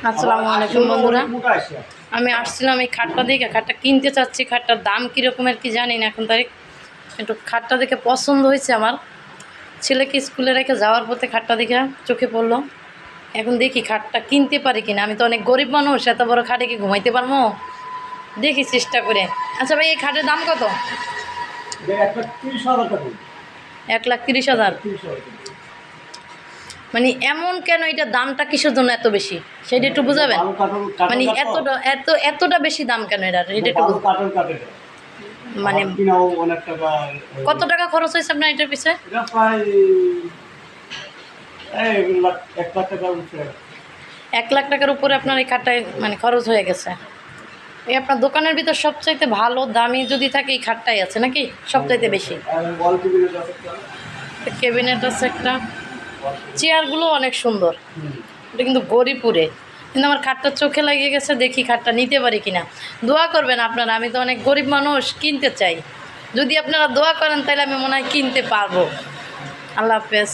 আসসালামু আলাইকুম বন্ধুরা, আমি আসছিলাম এই খাটটা দেখে। খাটটা কিনতে চাচ্ছি, খাটটার দাম কীরকমের কি জানি না এখন তারিখ। একটু খাটটা দেখে পছন্দ হয়েছে আমার। ছেলেকে স্কুলে রেখে যাওয়ার পথে খাটটা দেখে চোখে পড়লো। এখন দেখি খাটটা কিনতে পারি কিনা। আমি তো অনেক গরিব মানুষ, এত বড় খাটে কি ঘুমাইতে পারবো? দেখি চেষ্টা করে। আচ্ছা ভাই, এই খাটের দাম কত? 1,30,000। মানে এমন কেন, এটা দামটা কিসের জন্য এত বেশি সেটা একটু বুঝাবেন? মানে এতটা বেশি দাম কেন এটার, এটা একটু মানে কত টাকা খরচ হয়েছে আপনার এটার পিছনে? 1,00,000 টাকার উপরে আপনার এই খাটটায় মানে খরচ হয়ে গেছে। এই আপনার দোকানের ভিতর সবচাইতে ভালো দামি যদি থাকে এই খাটটাই আছে নাকি সবচাইতে বেশি? ক্যাবিনেট আছে একটা, চেয়ারগুলো অনেক সুন্দর। এটা কিন্তু গরিপুরে, কিন্তু আমার খাটটা চোখে লাগিয়ে গেছে। দেখি খাটটা নিতে পারি কিনা। দোয়া করবেন আপনারা, আমি তো অনেক গরিব মানুষ, কিনতে চাই। যদি আপনারা দোয়া করেন তাহলে আমি মনে হয় কিনতে পারবো। আল্লাহ হাফেজ।